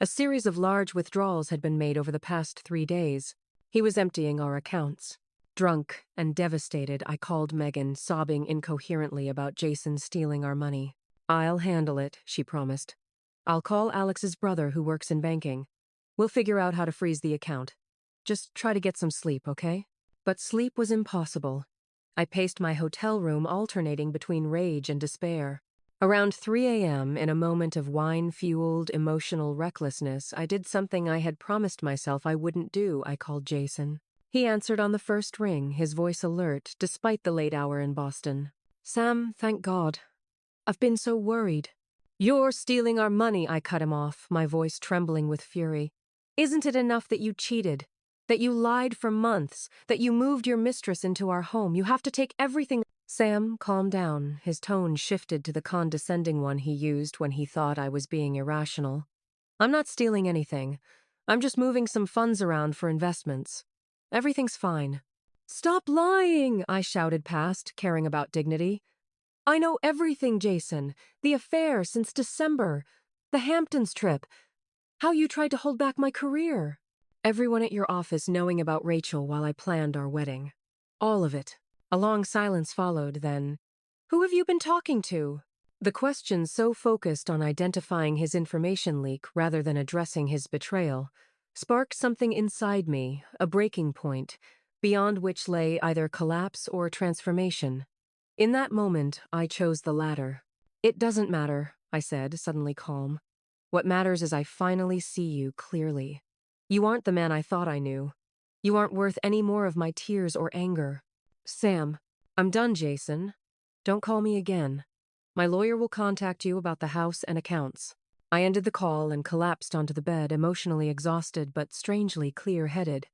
A series of large withdrawals had been made over the past 3 days. He was emptying our accounts. Drunk and devastated, I called Megan, sobbing incoherently about Jason stealing our money. "I'll handle it," she promised. "I'll call Alex's brother who works in banking. We'll figure out how to freeze the account. Just try to get some sleep, okay?" But sleep was impossible. I paced my hotel room, alternating between rage and despair. Around 3 a.m., in a moment of wine-fueled emotional recklessness, I did something I had promised myself I wouldn't do. I called Jason. He answered on the first ring, his voice alert, despite the late hour in Boston. "Sam, thank God. I've been so worried." "You're stealing our money," I cut him off, my voice trembling with fury. "Isn't it enough that you cheated? That you lied for months? That you moved your mistress into our home? You have to take everything—" "Sam, calm down." His tone shifted to the condescending one he used when he thought I was being irrational. "I'm not stealing anything. I'm just moving some funds around for investments. Everything's fine." "Stop lying," I shouted past, caring about dignity. "I know everything, Jason. The affair since December. The Hamptons trip. How you tried to hold back my career. Everyone at your office knowing about Rachel while I planned our wedding. All of it." A long silence followed, then, "Who have you been talking to?" The question, so focused on identifying his information leak rather than addressing his betrayal, sparked something inside me, a breaking point, beyond which lay either collapse or transformation. In that moment, I chose the latter. "It doesn't matter," I said, suddenly calm. "What matters is I finally see you clearly. You aren't the man I thought I knew. You aren't worth any more of my tears or anger." "Sam, I'm done, Jason. Don't call me again. My lawyer will contact you about the house and accounts." I ended the call and collapsed onto the bed, emotionally exhausted but strangely clear-headed.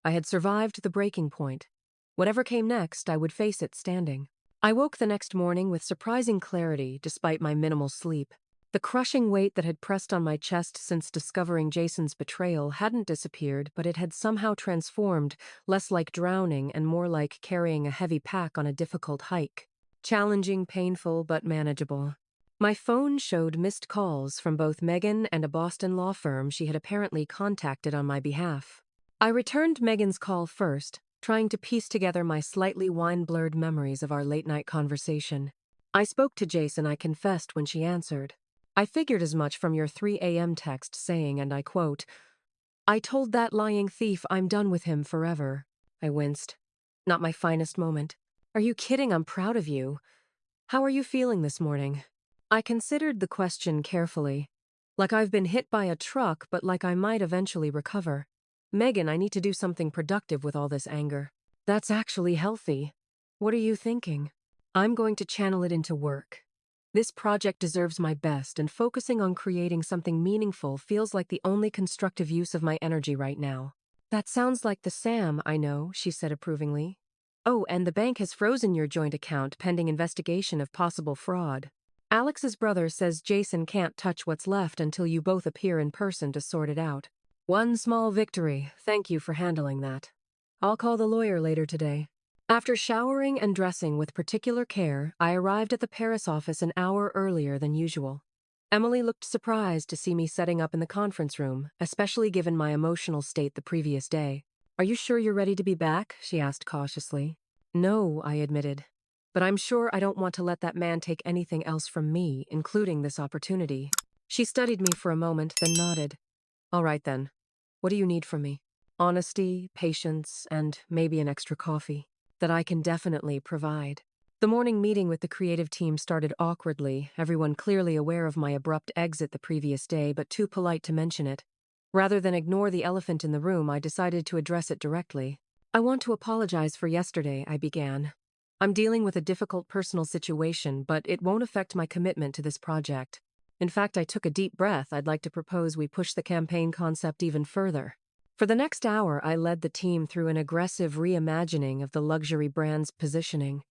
I had survived the breaking point. Whatever came next, I would face it standing. I woke the next morning with surprising clarity, despite my minimal sleep. The crushing weight that had pressed on my chest since discovering Jason's betrayal hadn't disappeared, but it had somehow transformed, less like drowning and more like carrying a heavy pack on a difficult hike. Challenging, painful, but manageable. My phone showed missed calls from both Megan and a Boston law firm she had apparently contacted on my behalf. I returned Megan's call first, trying to piece together my slightly wine-blurred memories of our late-night conversation. "I spoke to Jason," I confessed when she answered. "I figured as much from your 3 a.m. text saying, and I quote, 'I told that lying thief I'm done with him forever.'" I winced. "Not my finest moment." "Are you kidding? I'm proud of you. How are you feeling this morning?" I considered the question carefully. Like I've been hit by a truck, but like I might eventually recover. "Megan, I need to do something productive with all this anger." "That's actually healthy. What are you thinking?" "I'm going to channel it into work. This project deserves my best, and focusing on creating something meaningful feels like the only constructive use of my energy right now." "That sounds like the Sam I know," she said approvingly. "Oh, and the bank has frozen your joint account pending investigation of possible fraud. Alex's brother says Jason can't touch what's left until you both appear in person to sort it out." "One small victory. Thank you for handling that. I'll call the lawyer later today." After showering and dressing with particular care, I arrived at the Paris office an hour earlier than usual. Emily looked surprised to see me setting up in the conference room, especially given my emotional state the previous day. "Are you sure you're ready to be back?" she asked cautiously. "No," I admitted. but I'm sure I don't want to let that man take anything else from me, including this opportunity. She studied me for a moment, then nodded. All right then. What do you need from me? Honesty, patience, and maybe an extra coffee. That I can definitely provide. The morning meeting with the creative team started awkwardly, everyone clearly aware of my abrupt exit the previous day, but too polite to mention it. Rather than ignore the elephant in the room, I decided to address it directly. I want to apologize for yesterday, I began. I'm dealing with a difficult personal situation, but it won't affect my commitment to this project. In fact, I took a deep breath. I'd like to propose we push the campaign concept even further. For the next hour, I led the team through an aggressive reimagining of the luxury brand's positioning.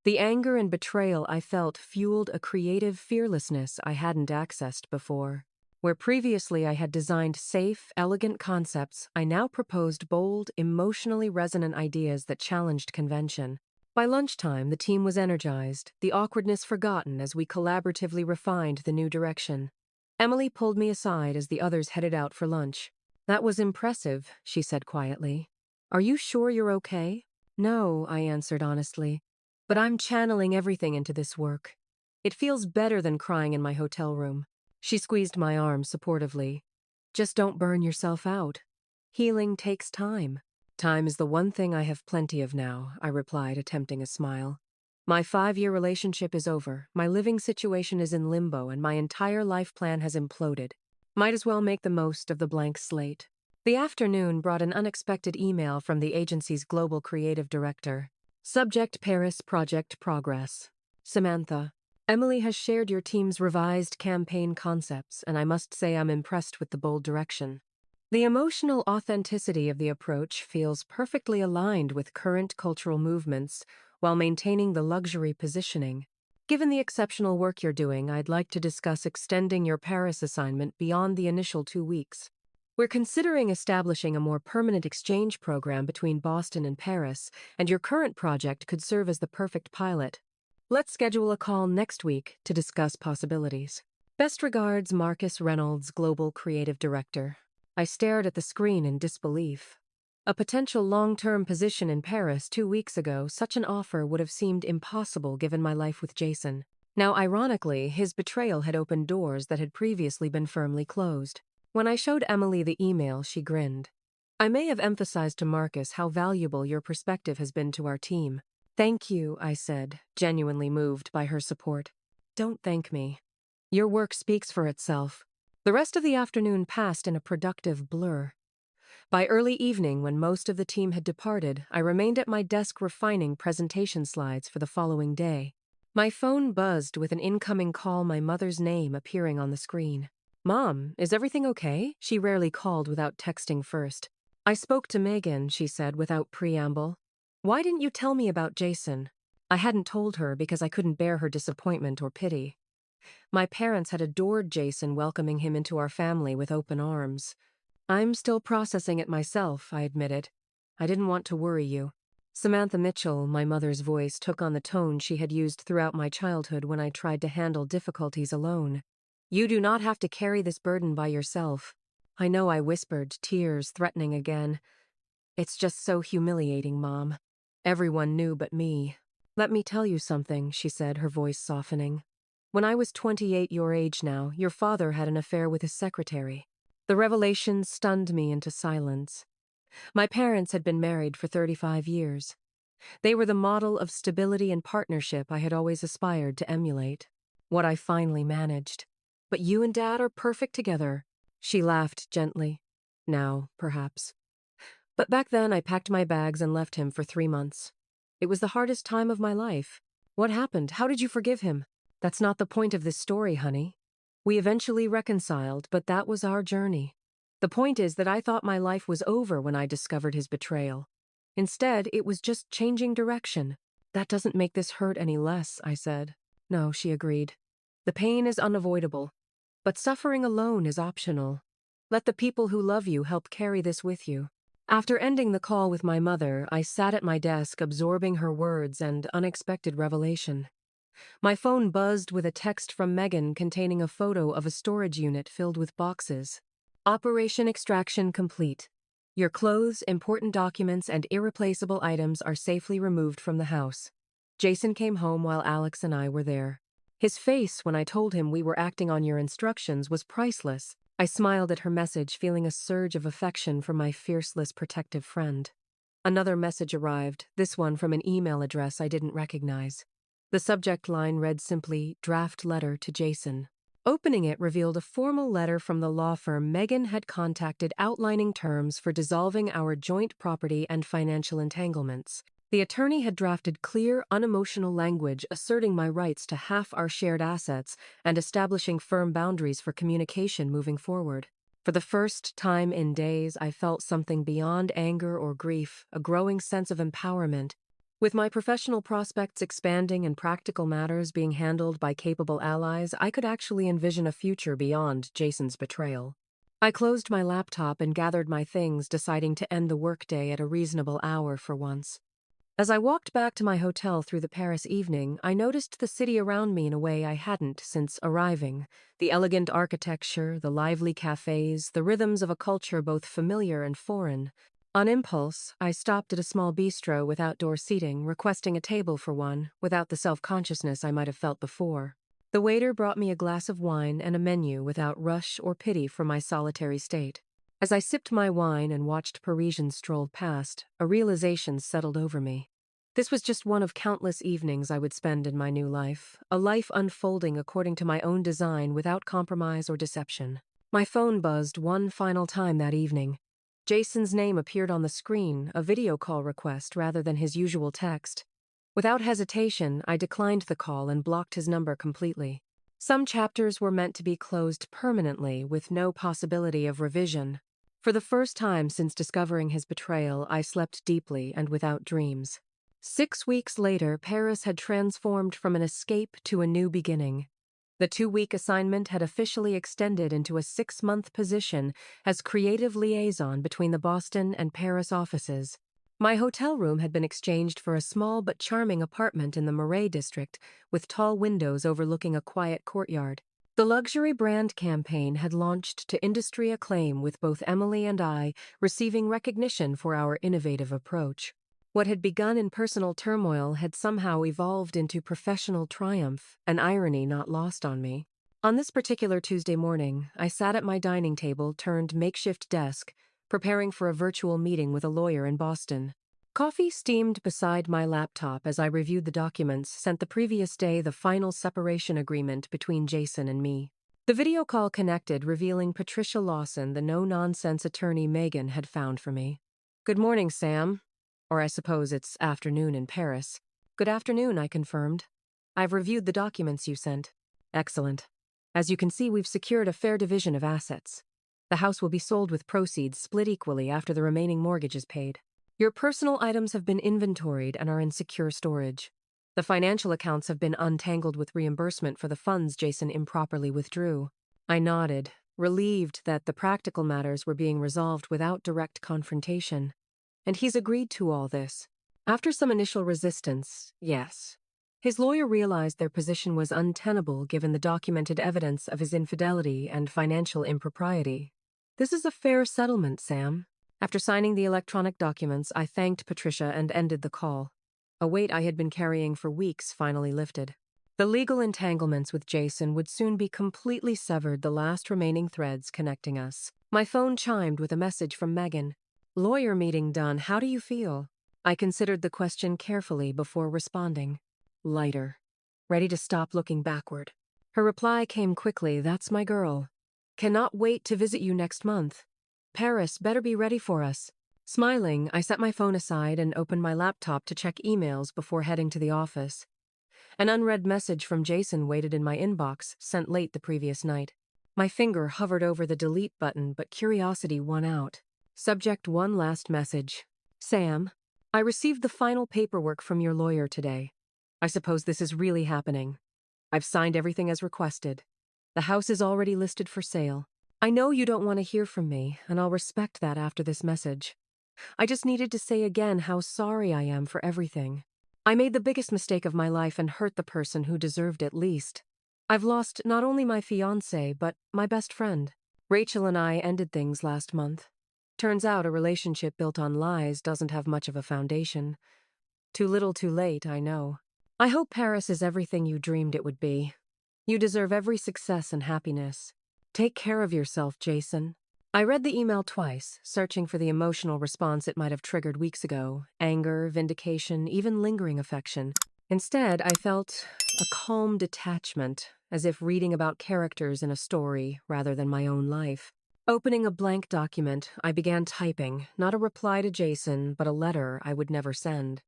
The anger and betrayal I felt fueled a creative fearlessness I hadn't accessed before. Where previously I had designed safe, elegant concepts, I now proposed bold, emotionally resonant ideas that challenged convention. By lunchtime, the team was energized, the awkwardness forgotten as we collaboratively refined the new direction. Emily pulled me aside as the others headed out for lunch. That was impressive, she said quietly. Are you sure you're okay? No, I answered honestly. But I'm channeling everything into this work. It feels better than crying in my hotel room. She squeezed my arm supportively. Just don't burn yourself out. Healing takes time. Time is the one thing I have plenty of now, I replied, attempting a smile. My 5-year relationship is over, my living situation is in limbo, and my entire life plan has imploded. Might as well make the most of the blank slate. The afternoon brought an unexpected email from the agency's global creative director. Subject Paris Project Progress. Samantha, Emily has shared your team's revised campaign concepts, and I must say I'm impressed with the bold direction. The emotional authenticity of the approach feels perfectly aligned with current cultural movements while maintaining the luxury positioning. Given the exceptional work you're doing, I'd like to discuss extending your Paris assignment beyond the initial 2 weeks. We're considering establishing a more permanent exchange program between Boston and Paris, and your current project could serve as the perfect pilot. Let's schedule a call next week to discuss possibilities. Best regards, Marcus Reynolds, Global Creative Director. I stared at the screen in disbelief. A potential long-term position in Paris 2 weeks ago, such an offer would have seemed impossible given my life with Jason. Now, ironically, his betrayal had opened doors that had previously been firmly closed. When I showed Emily the email, she grinned. I may have emphasized to Marcus how valuable your perspective has been to our team. Thank you, I said, genuinely moved by her support. Don't thank me. Your work speaks for itself. The rest of the afternoon passed in a productive blur. By early evening, when most of the team had departed, I remained at my desk refining presentation slides for the following day. My phone buzzed with an incoming call, my mother's name appearing on the screen. Mom, is everything okay? She rarely called without texting first. I spoke to Megan, she said without preamble. Why didn't you tell me about Jason? I hadn't told her because I couldn't bear her disappointment or pity. My parents had adored Jason, welcoming him into our family with open arms. I'm still processing it myself, I admitted. I didn't want to worry you. Samantha Mitchell, my mother's voice, took on the tone she had used throughout my childhood when I tried to handle difficulties alone. You do not have to carry this burden by yourself. I know, I whispered, tears threatening again. It's just so humiliating, Mom. Everyone knew but me. Let me tell you something, she said, her voice softening. When I was 28, your age now, your father had an affair with his secretary. The revelation stunned me into silence. My parents had been married for 35 years. They were the model of stability and partnership I had always aspired to emulate. What I finally managed. But you and Dad are perfect together. She laughed gently. Now, perhaps. But back then I packed my bags and left him for 3 months. It was the hardest time of my life. What happened? How did you forgive him? That's not the point of this story, honey. We eventually reconciled, but that was our journey. The point is that I thought my life was over when I discovered his betrayal. Instead, it was just changing direction. That doesn't make this hurt any less, I said. No, she agreed. The pain is unavoidable. But suffering alone is optional. Let the people who love you help carry this with you. After ending the call with my mother, I sat at my desk absorbing her words and unexpected revelation. My phone buzzed with a text from Megan containing a photo of a storage unit filled with boxes. Operation extraction complete. Your clothes, important documents, and irreplaceable items are safely removed from the house. Jason came home while Alex and I were there. His face when I told him we were acting on your instructions was priceless. I smiled at her message, feeling a surge of affection for my fierceless protective friend. Another message arrived, this one from an email address I didn't recognize. The subject line read simply, "Draft letter to Jason." Opening it revealed a formal letter from the law firm Megan had contacted outlining terms for dissolving our joint property and financial entanglements. The attorney had drafted clear, unemotional language asserting my rights to half our shared assets and establishing firm boundaries for communication moving forward. For the first time in days, I felt something beyond anger or grief, a growing sense of empowerment. With my professional prospects expanding and practical matters being handled by capable allies, I could actually envision a future beyond Jason's betrayal. I closed my laptop and gathered my things, deciding to end the workday at a reasonable hour for once. As I walked back to my hotel through the Paris evening, I noticed the city around me in a way I hadn't since arriving. The elegant architecture, the lively cafes, the rhythms of a culture both familiar and foreign. On impulse, I stopped at a small bistro with outdoor seating, requesting a table for one, without the self-consciousness I might have felt before. The waiter brought me a glass of wine and a menu without rush or pity for my solitary state. As I sipped my wine and watched Parisians stroll past, a realization settled over me. This was just one of countless evenings I would spend in my new life, a life unfolding according to my own design without compromise or deception. My phone buzzed one final time that evening. Jason's name appeared on the screen, a video call request rather than his usual text. Without hesitation, I declined the call and blocked his number completely. Some chapters were meant to be closed permanently with no possibility of revision. For the first time since discovering his betrayal, I slept deeply and without dreams. 6 weeks later, Paris had transformed from an escape to a new beginning. The 2-week assignment had officially extended into a 6-month position as creative liaison between the Boston and Paris offices. My hotel room had been exchanged for a small but charming apartment in the Marais district, with tall windows overlooking a quiet courtyard. The luxury brand campaign had launched to industry acclaim, with both Emily and I receiving recognition for our innovative approach. What had begun in personal turmoil had somehow evolved into professional triumph, an irony not lost on me. On this particular Tuesday morning, I sat at my dining table turned makeshift desk, preparing for a virtual meeting with a lawyer in Boston. Coffee steamed beside my laptop as I reviewed the documents sent the previous day, the final separation agreement between Jason and me. The video call connected, revealing Patricia Lawson, the no-nonsense attorney Megan had found for me. "Good morning, Sam." Or I suppose it's afternoon in Paris. "Good afternoon," I confirmed. "I've reviewed the documents you sent." "Excellent. As you can see, we've secured a fair division of assets. The house will be sold with proceeds split equally after the remaining mortgage is paid. Your personal items have been inventoried and are in secure storage. The financial accounts have been untangled with reimbursement for the funds Jason improperly withdrew." I nodded, relieved that the practical matters were being resolved without direct confrontation. "And he's agreed to all this?" "After some initial resistance, yes. His lawyer realized their position was untenable given the documented evidence of his infidelity and financial impropriety." "This is a fair settlement, Sam." After signing the electronic documents, I thanked Patricia and ended the call. A weight I had been carrying for weeks finally lifted. The legal entanglements with Jason would soon be completely severed, the last remaining threads connecting us. My phone chimed with a message from Megan. "Lawyer meeting done. How do you feel?" I considered the question carefully before responding. "Lighter. Ready to stop looking backward." Her reply came quickly. "That's my girl. Cannot wait to visit you next month. Paris better be ready for us." Smiling, I set my phone aside and opened my laptop to check emails before heading to the office. An unread message from Jason waited in my inbox, sent late the previous night. My finger hovered over the delete button, but curiosity won out. Subject: one last message. "Sam, I received the final paperwork from your lawyer today. I suppose this is really happening. I've signed everything as requested. The house is already listed for sale. I know you don't want to hear from me, and I'll respect that after this message. I just needed to say again how sorry I am for everything. I made the biggest mistake of my life and hurt the person who deserved it least. I've lost not only my fiancé, but my best friend. Rachel and I ended things last month. Turns out a relationship built on lies doesn't have much of a foundation. Too little too late, I know. I hope Paris is everything you dreamed it would be. You deserve every success and happiness. Take care of yourself, Jason. I read the email twice, searching for the emotional response it might have triggered weeks ago: anger, vindication, even lingering affection. Instead, I felt a calm detachment, as if reading about characters in a story rather than my own life. Opening a blank document, I began typing, not a reply to Jason, but a letter I would never send.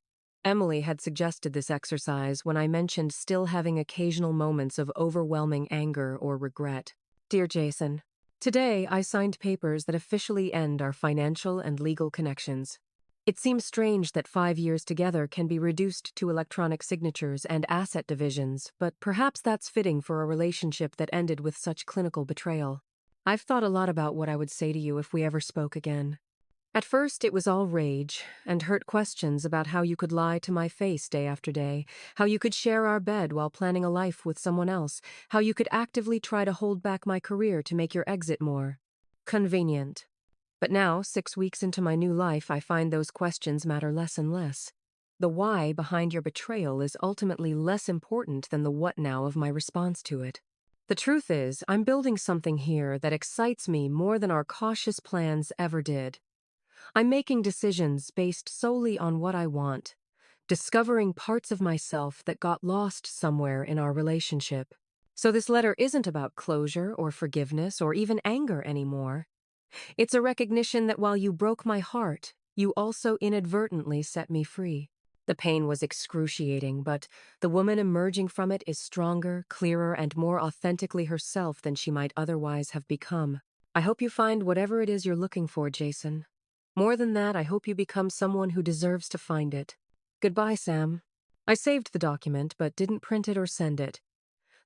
Emily had suggested this exercise when I mentioned still having occasional moments of overwhelming anger or regret. Dear Jason, today I signed papers that officially end our financial and legal connections. It seems strange that 5 years together can be reduced to electronic signatures and asset divisions, but perhaps that's fitting for a relationship that ended with such clinical betrayal. I've thought a lot about what I would say to you if we ever spoke again. At first, it was all rage and hurt questions about how you could lie to my face day after day, how you could share our bed while planning a life with someone else, how you could actively try to hold back my career to make your exit more convenient. But now, 6 weeks into my new life, I find those questions matter less and less. The why behind your betrayal is ultimately less important than the what now of my response to it. The truth is, I'm building something here that excites me more than our cautious plans ever did. I'm making decisions based solely on what I want, discovering parts of myself that got lost somewhere in our relationship. So this letter isn't about closure or forgiveness or even anger anymore. It's a recognition that while you broke my heart, you also inadvertently set me free. The pain was excruciating, but the woman emerging from it is stronger, clearer, and more authentically herself than she might otherwise have become. I hope you find whatever it is you're looking for, Jason. More than that, I hope you become someone who deserves to find it. Goodbye, Sam. I saved the document, but didn't print it or send it.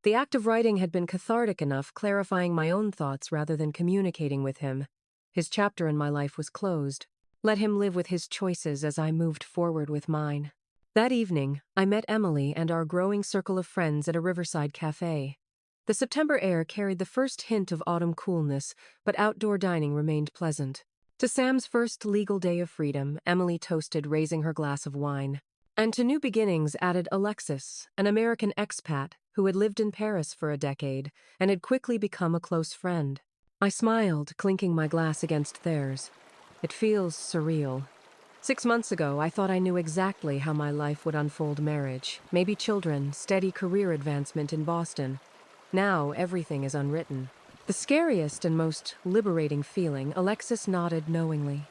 The act of writing had been cathartic enough, clarifying my own thoughts rather than communicating with him. His chapter in my life was closed. Let him live with his choices as I moved forward with mine. That evening, I met Emily and our growing circle of friends at a riverside cafe. The September air carried the first hint of autumn coolness, but outdoor dining remained pleasant. To Sam's first legal day of freedom, Emily toasted, raising her glass of wine. And to new beginnings added Alexis, an American expat who had lived in Paris for a decade and had quickly become a close friend. I smiled, clinking my glass against theirs. It feels surreal. 6 months ago, I thought I knew exactly how my life would unfold: marriage, maybe children, steady career advancement in Boston. Now, everything is unwritten. The scariest and most liberating feeling, Alexis nodded knowingly.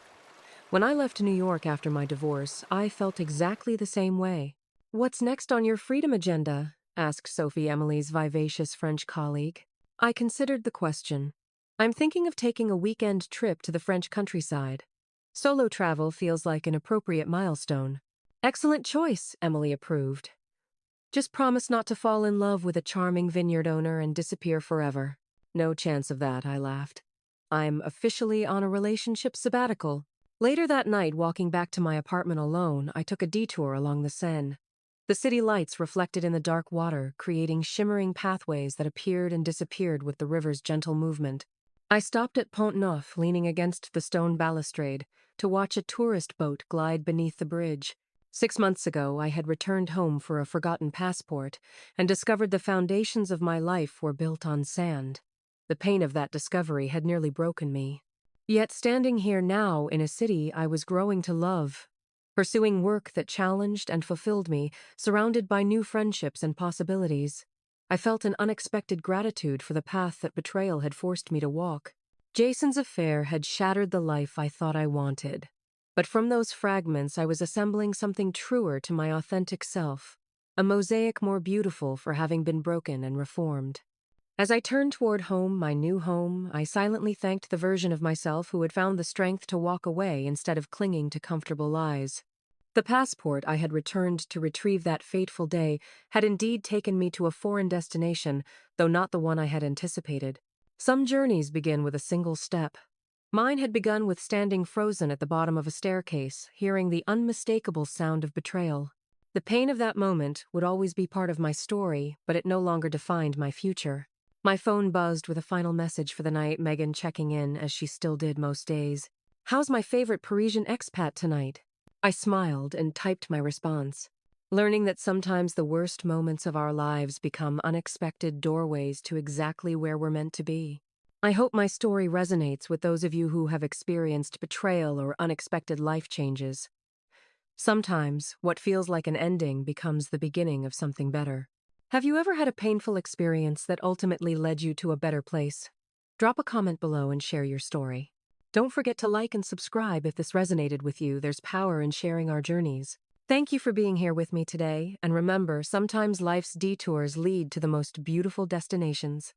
When I left New York after my divorce, I felt exactly the same way. What's next on your freedom agenda? Asked Sophie, Emily's vivacious French colleague. I considered the question. I'm thinking of taking a weekend trip to the French countryside. Solo travel feels like an appropriate milestone. Excellent choice, Emily approved. Just promise not to fall in love with a charming vineyard owner and disappear forever. No chance of that, I laughed. I'm officially on a relationship sabbatical. Later that night, walking back to my apartment alone, I took a detour along the Seine. The city lights reflected in the dark water, creating shimmering pathways that appeared and disappeared with the river's gentle movement. I stopped at Pont Neuf, leaning against the stone balustrade, to watch a tourist boat glide beneath the bridge. 6 months ago, I had returned home for a forgotten passport and discovered the foundations of my life were built on sand. The pain of that discovery had nearly broken me. Yet standing here now in a city I was growing to love, pursuing work that challenged and fulfilled me, surrounded by new friendships and possibilities, I felt an unexpected gratitude for the path that betrayal had forced me to walk. Jason's affair had shattered the life I thought I wanted. But from those fragments I was assembling something truer to my authentic self, a mosaic more beautiful for having been broken and reformed. As I turned toward home, my new home, I silently thanked the version of myself who had found the strength to walk away instead of clinging to comfortable lies. The passport I had returned to retrieve that fateful day had indeed taken me to a foreign destination, though not the one I had anticipated. Some journeys begin with a single step. Mine had begun with standing frozen at the bottom of a staircase, hearing the unmistakable sound of betrayal. The pain of that moment would always be part of my story, but it no longer defined my future. My phone buzzed with a final message for the night, Megan checking in, as she still did most days. "How's my favorite Parisian expat tonight?" I smiled and typed my response. learning that sometimes the worst moments of our lives become unexpected doorways to exactly where we're meant to be. I hope my story resonates with those of you who have experienced betrayal or unexpected life changes. Sometimes, what feels like an ending becomes the beginning of something better. Have you ever had a painful experience that ultimately led you to a better place? Drop a comment below and share your story. Don't forget to like and subscribe if this resonated with you. There's power in sharing our journeys. Thank you for being here with me today, and remember, sometimes life's detours lead to the most beautiful destinations.